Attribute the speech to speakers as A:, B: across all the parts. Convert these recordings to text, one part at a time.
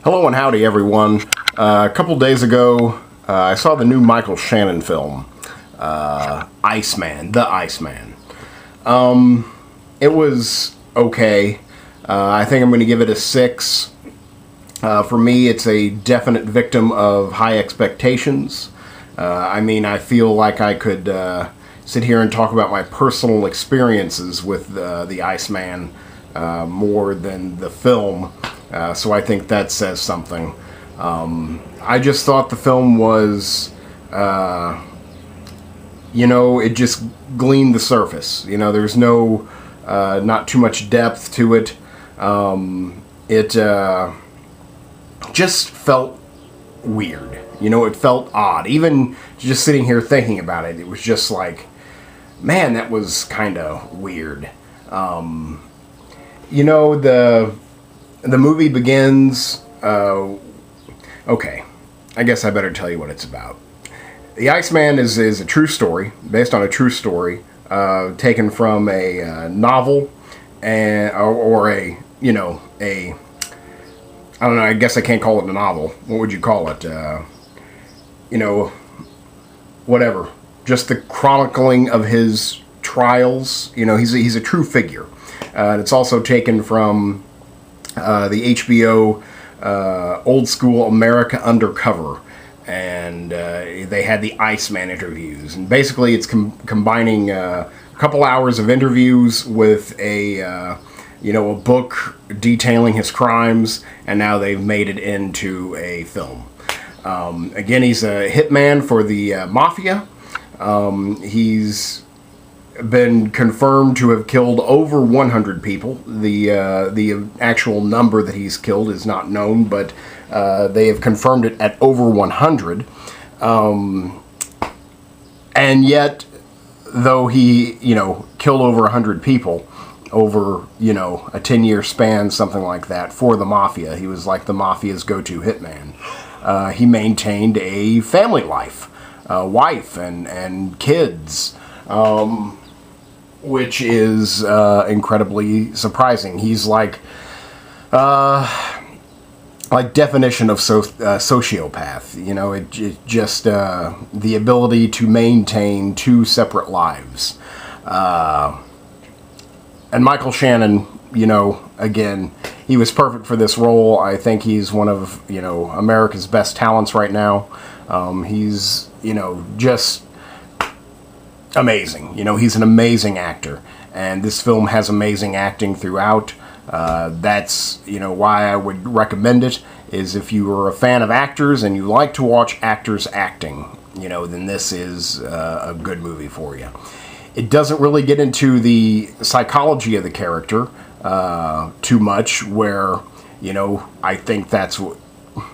A: Hello and howdy, everyone. A couple days ago, I saw the new Michael Shannon film, Iceman, The Iceman. It was okay. I think I'm going to give it a 6. For me, it's a definite victim of high expectations. I feel like I could sit here and talk about my personal experiences with the Iceman more than the film. So I think that says something. I just thought the film was, it just gleaned the surface. There's no, not too much depth to it. It just felt weird. It felt odd. Even just sitting here thinking about it, it was just like, man, that was kind of weird. The movie begins, okay, I guess I better tell you what it's about. The Iceman is a true story, based on a true story, taken from a novel, I don't know, I guess I can't call it a novel. What would you call it? Whatever. Just the chronicling of his trials. He's a true figure. And it's also taken from the HBO Old School America Undercover, and they had the Iceman interviews, and basically it's combining a couple hours of interviews with a book detailing his crimes, and now they've made it into a film. Again, he's a hitman for the mafia. He's been confirmed to have killed over 100 people. The actual number that he's killed is not known, but they have confirmed it at over 100. And yet, though he, killed over 100 people over, a 10-year span, something like that, for the mafia, he was like the mafia's go-to hitman. He maintained a family life, wife and kids, which is incredibly surprising. He's like definition of sociopath. It just the ability to maintain two separate lives. And Michael Shannon, again, he was perfect for this role. I think he's one of America's best talents right now. He's just amazing. He's an amazing actor, and this film has amazing acting throughout. That's why I would recommend it, is if you are a fan of actors and you like to watch actors acting, then this is a good movie for you. It doesn't really get into the psychology of the character too much, where I think that's what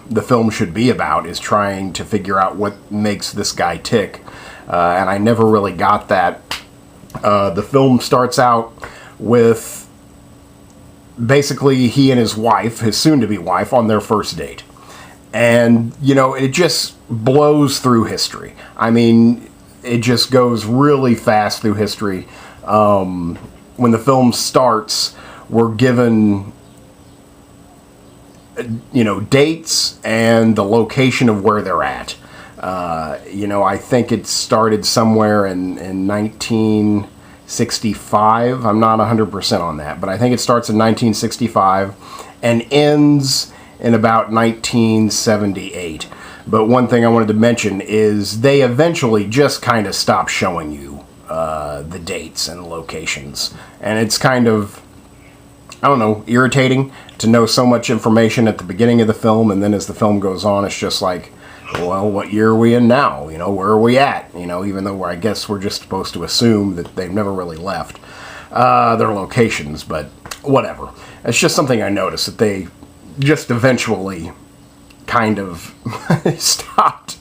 A: the film should be about, is trying to figure out what makes this guy tick. And I never really got that. The film starts out with basically he and his wife, his soon-to-be wife, on their first date. And, it just blows through history. It just goes really fast through history. When the film starts, we're given dates and the location of where they're at. I think it started somewhere in 1965. I'm not 100% on that, but I think it starts in 1965 and ends in about 1978. But one thing I wanted to mention is they eventually just kind of stop showing you the dates and locations. And it's kind of, I don't know, irritating to know so much information at the beginning of the film, and then as the film goes on, it's just like, well, what year are we in now? Where are we at? Even though I guess we're just supposed to assume that they've never really left their locations, but whatever. It's just something I noticed, that they just eventually kind of stopped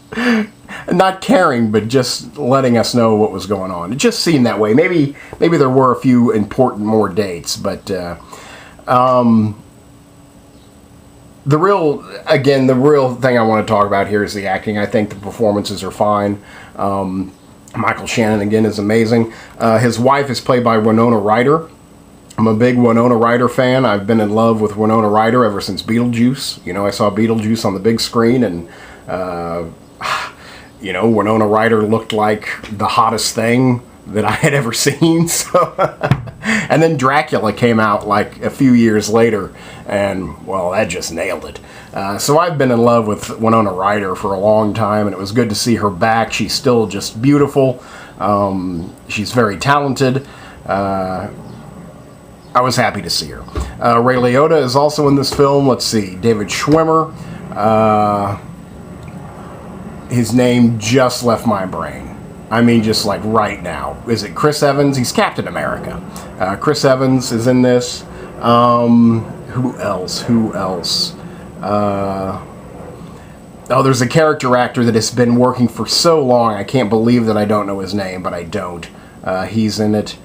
A: not caring, but just letting us know what was going on. It just seemed that way. Maybe there were a few important more dates, but the real thing I want to talk about here is the acting. I think the performances are fine. Michael Shannon, again, is amazing. His wife is played by Winona Ryder. I'm a big Winona Ryder fan. I've been in love with Winona Ryder ever since Beetlejuice. You know, I saw Beetlejuice on the big screen, and you know, Winona Ryder looked like the hottest thing that I had ever seen. So, and then Dracula came out like a few years later, and well, that just nailed it. So I've been in love with Winona Ryder for a long time, and it was good to see her back. She's still just beautiful. She's very talented. I was happy to see her. Ray Liotta is also in this film. Let's see, David Schwimmer. His name just left my brain. I mean, just like right now. Is it Chris Evans? He's Captain America. Chris Evans is in this. Who else? Oh, there's a character actor that has been working for so long, I can't believe that I don't know his name, but I don't. He's in it.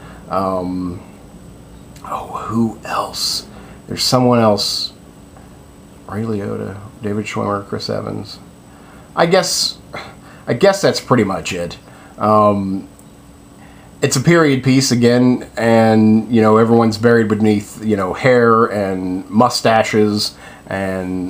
A: Oh, who else? There's someone else. Ray Liotta, David Schwimmer, Chris Evans. I guess that's pretty much it. It's a period piece again, and you know, everyone's buried beneath, you know, hair and mustaches and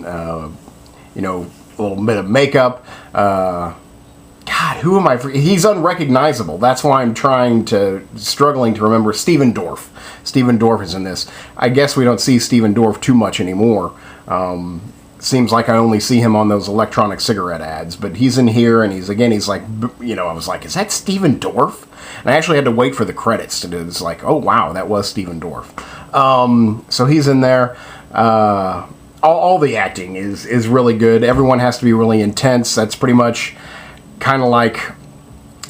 A: you know, a little bit of makeup. God, who am I? He's unrecognizable. That's why I'm struggling to remember. Stephen Dorff. Stephen Dorff is in this. I guess we don't see Stephen Dorff too much anymore. Seems like I only see him on those electronic cigarette ads, but he's in here, and he's like, you know, I was like, is that Stephen Dorff? And I actually had to wait for the credits to do this. Like, oh wow, that was Stephen Dorff. So he's in there. All the acting is really good. Everyone has to be really intense. That's pretty much kind of like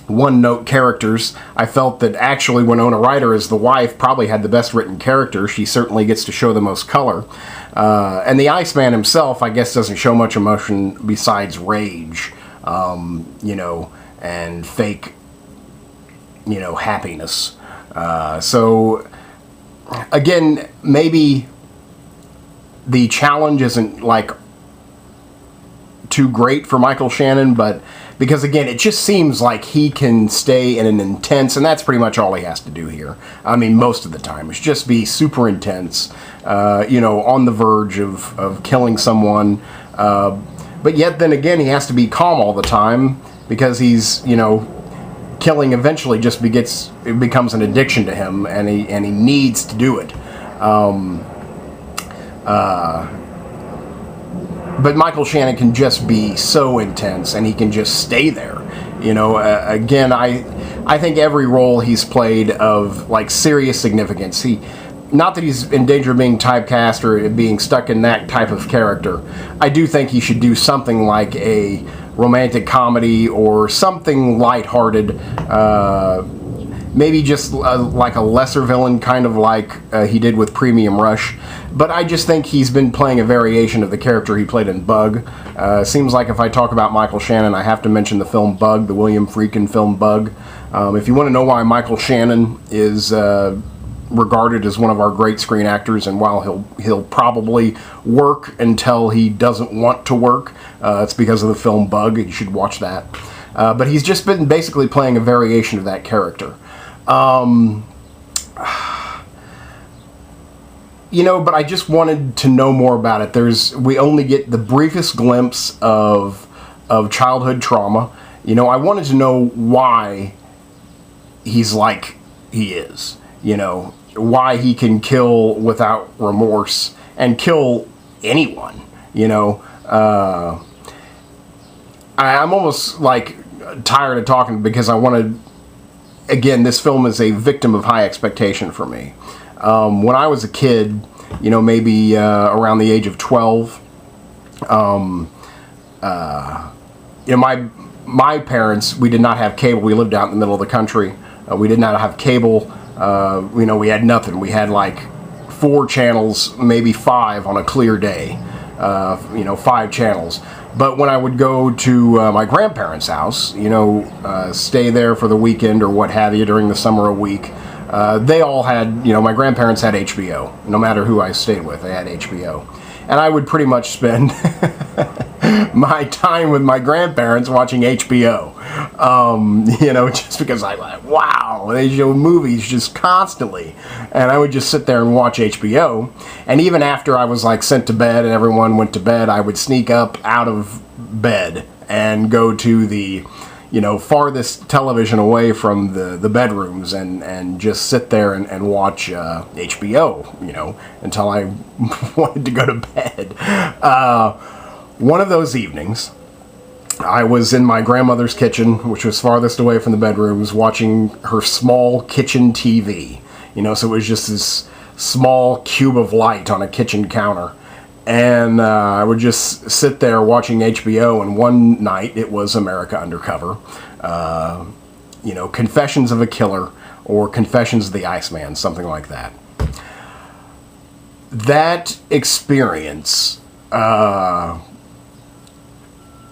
A: one-note characters. I felt that actually Winona Ryder as the wife probably had the best written character. She certainly gets to show the most color. And the Iceman himself, I guess, doesn't show much emotion besides rage, you know, and fake, you know, happiness. So, again, maybe the challenge isn't, like, too great for Michael Shannon, but because, again, it just seems like he can stay in an intense, and that's pretty much all he has to do here. I mean, most of the time. It's just be super intense, you know, on the verge of killing someone. But yet, then again, he has to be calm all the time because he's, you know, killing eventually just it becomes an addiction to him, and he needs to do it. But Michael Shannon can just be so intense, and he can just stay there. You know, again, I think every role he's played of, like, serious significance, not that he's in danger of being typecast or being stuck in that type of character. I do think he should do something like a romantic comedy or something lighthearted, maybe just like a lesser villain, kind of like he did with Premium Rush. But I just think he's been playing a variation of the character he played in Bug. Seems like if I talk about Michael Shannon, I have to mention the film Bug, the William Friedkin film Bug. If you want to know why Michael Shannon is regarded as one of our great screen actors, and while he'll probably work until he doesn't want to work, it's because of the film Bug. You should watch that. But he's just been basically playing a variation of that character. You know, but I just wanted to know more about it. We only get the briefest glimpse of childhood trauma. You know, I wanted to know why he's like he is. You know, why he can kill without remorse and kill anyone. You know, I'm almost like tired of talking because I wanted. Again, this film is a victim of high expectation for me. When I was a kid, you know, maybe around the age of 12, you know, my parents, we did not have cable. We lived out in the middle of the country. We did not have cable. You know, we had nothing. We had like 4 channels, maybe 5 on a clear day. You know, 5 channels. But when I would go to my grandparents' house, you know, stay there for the weekend or what have you during the summer a week, they all had, you know, my grandparents had HBO. No matter who I stayed with, they had HBO. And I would pretty much spend my time with my grandparents watching HBO. Just because I'm like, wow, they show movies just constantly. And I would just sit there and watch HBO. And even after I was like sent to bed and everyone went to bed, I would sneak up out of bed and go to the farthest television away from the bedrooms and just sit there and watch HBO, until I wanted to go to bed. One of those evenings, I was in my grandmother's kitchen, which was farthest away from the bedrooms, watching her small kitchen TV. So it was just this small cube of light on a kitchen counter. And I would just sit there watching HBO, and one night it was America Undercover. Confessions of a Killer, or Confessions of the Iceman, something like that. That experience,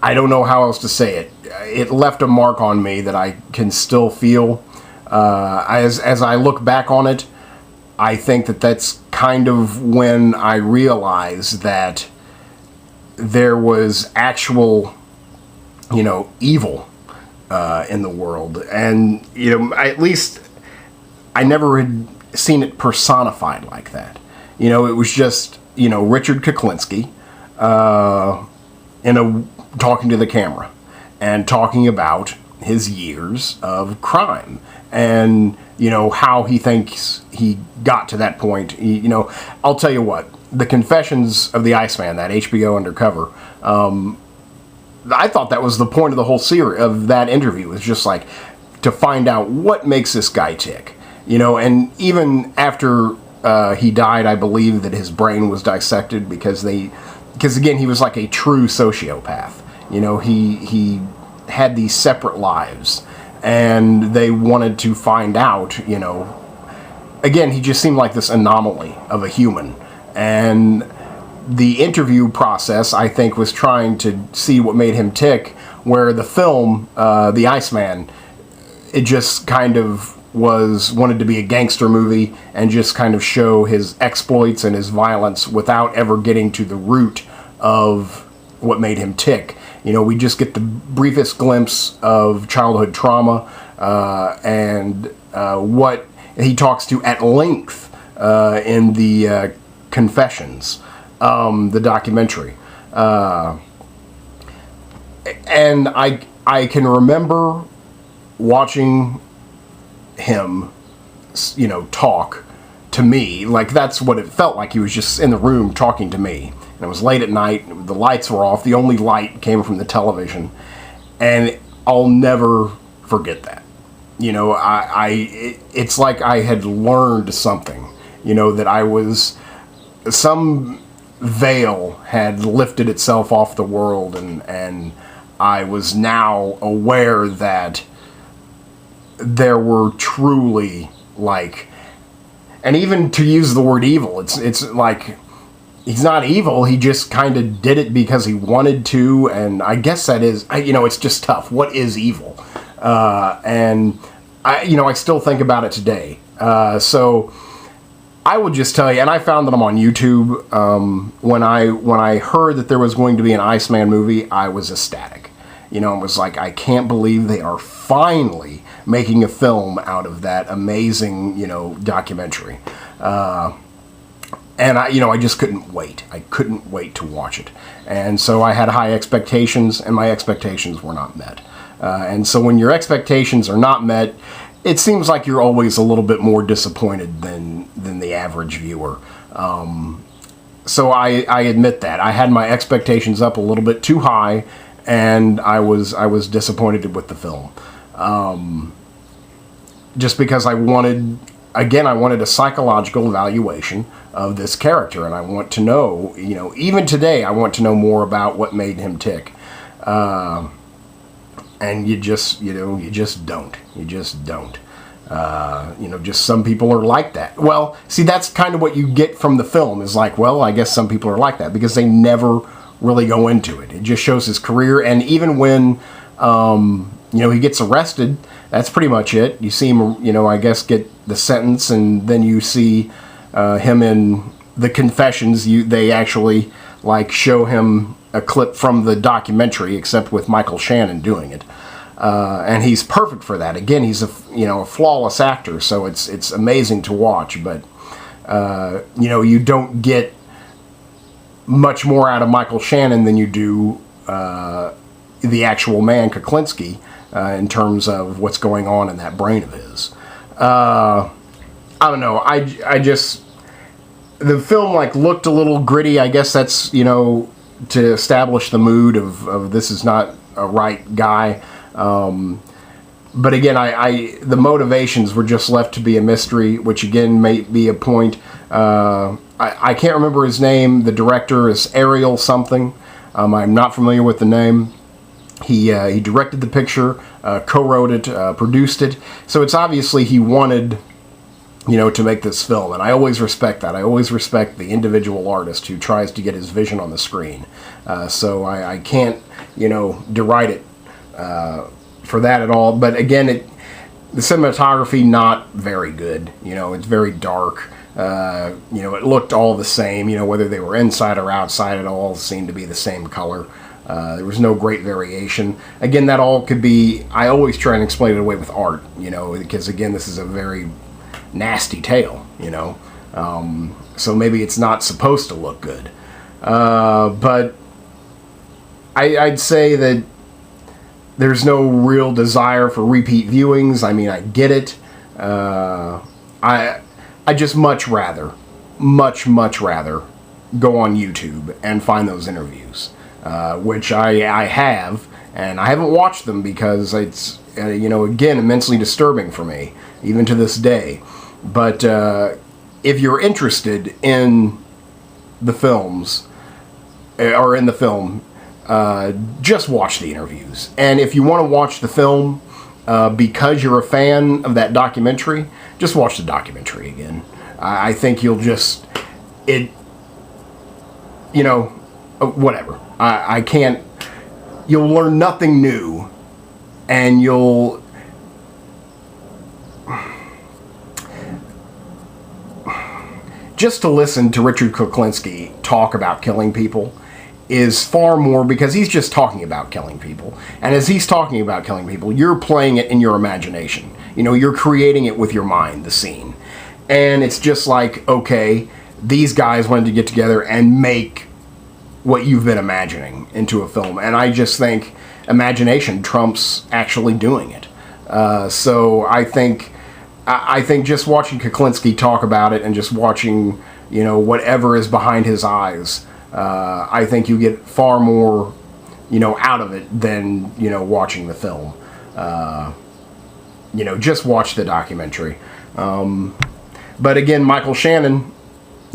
A: I don't know how else to say it. It left a mark on me that I can still feel. As I look back on it, I think that's kind of when I realized that there was actual, evil in the world. And, at least I never had seen it personified like that. It was just, Richard Kuklinski talking to the camera and talking about his years of crime and how he thinks he got to that point. I'll tell you what, the Confessions of the Iceman, that HBO Undercover, I thought that was the point of the whole series of that interview, was just like to find out what makes this guy tick. And even after he died, I believe that his brain was dissected because again, he was like a true sociopath. He had these separate lives, and they wanted to find out, again, he just seemed like this anomaly of a human. And the interview process, I think, was trying to see what made him tick, where the film, The Iceman, it just kind of wanted to be a gangster movie and just kind of show his exploits and his violence without ever getting to the root of what made him tick. We just get the briefest glimpse of childhood trauma and what he talks to at length in the Confessions, the documentary. And I can remember watching him, talk to me. Like, that's what it felt like. He was just in the room talking to me. And it was late at night, the lights were off, the only light came from the television, and I'll never forget that. It's like I had learned something, that some veil had lifted itself off the world, and I was now aware that there were truly, like, and even to use the word evil, it's like, he's not evil, he just kind of did it because he wanted to, and I guess that is, it's just tough. What is evil? And I still think about it today. So I would just tell you, and I found that I'm on YouTube. When I heard that there was going to be an Iceman movie, I was ecstatic. It was like, I can't believe they are finally making a film out of that amazing, documentary. And I just couldn't wait. I couldn't wait to watch it. And so I had high expectations, and my expectations were not met. And so when your expectations are not met, it seems like you're always a little bit more disappointed than the average viewer. So I admit that. I had my expectations up a little bit too high, and I was disappointed with the film. Just because I wanted a psychological evaluation of this character, and I want to know, even today, I want to know more about what made him tick. And you just don't. Just some people are like that. Well, see, that's kind of what you get from the film, is like, well, I guess some people are like that, because they never really go into it. It just shows his career, and even when, he gets arrested, that's pretty much it. You see him, I guess, get the sentence, and then you see him in the Confessions. They actually, like, show him a clip from the documentary, except with Michael Shannon doing it. And he's perfect for that. Again, he's a flawless actor, so it's amazing to watch. But you don't get much more out of Michael Shannon than you do the actual man Kuklinski in terms of what's going on in that brain of his. I don't know. I just, the film looked a little gritty. I guess that's to establish the mood of this is not a right guy. But again, the motivations were just left to be a mystery, which again may be a point. I can't remember his name. The director is Ariel something. I'm not familiar with the name. He directed the picture, co-wrote it, produced it. So it's obviously he wanted, to make this film. And I always respect that. I always respect the individual artist who tries to get his vision on the screen. So I can't, deride it for that at all. But again, the cinematography, not very good. It's very dark. It looked all the same. Whether they were inside or outside, it all seemed to be the same color. There was no great variation. Again, that all could be, I always try and explain it away with art, because again, this is a very nasty tale, so maybe it's not supposed to look good. But I'd say that there's no real desire for repeat viewings. I mean, I get it. I just much rather go on YouTube and find those interviews, which I have, and I haven't watched them because it's, again, immensely disturbing for me, even to this day. But if you're interested in the films, or in the film, just watch the interviews. And if you want to watch the film because you're a fan of that documentary, just watch the documentary again. I think you'll just, whatever. I can't, you'll learn nothing new, and you'll, just to listen to Richard Kuklinski talk about killing people is far more, because he's just talking about killing people. And as he's talking about killing people, you're playing it in your imagination. You're creating it with your mind, the scene. And it's just like, okay, these guys wanted to get together and make what you've been imagining into a film. And I just think imagination trumps actually doing it. So I think just watching Kuklinski talk about it and just watching, whatever is behind his eyes, I think you get far more, out of it than, watching the film. Just watch the documentary. But again, Michael Shannon,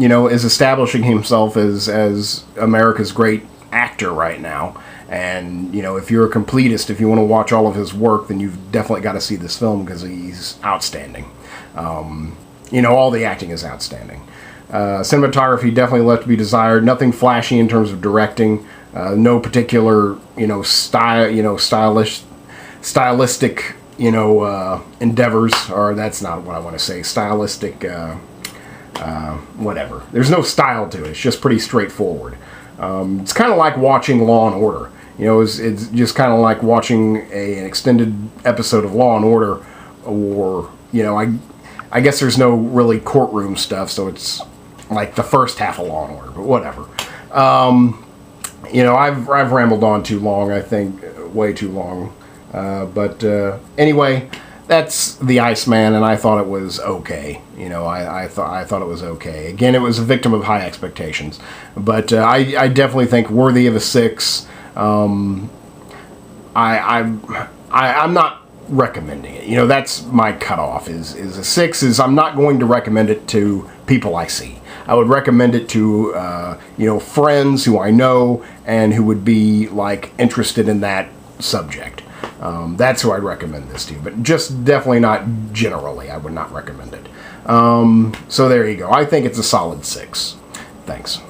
A: is establishing himself as America's great actor right now. And, if you're a completist, if you want to watch all of his work, then you've definitely got to see this film because he's outstanding. All the acting is outstanding. Cinematography definitely left to be desired. Nothing flashy in terms of directing. No particular, stylistic, endeavors, or that's not what I want to say. Stylistic, whatever. There's no style to it. It's just pretty straightforward. It's kind of like watching Law and Order. It's just kind of like watching an extended episode of Law and Order, or, I guess there's no really courtroom stuff, so it's like the first half of Law and Order, but whatever. I've rambled on too long, I think, way too long. But anyway, that's the Iceman, and I thought it was okay. I thought it was okay. Again, it was a victim of high expectations, but I definitely think worthy of a 6. I'm not recommending it. That's my cutoff. Is a 6. Is I'm not going to recommend it to people I see. I would recommend it to friends who I know and who would be interested in that subject. That's who I'd recommend this to, but just definitely not generally. I would not recommend it. So there you go. I think it's a solid 6. Thanks.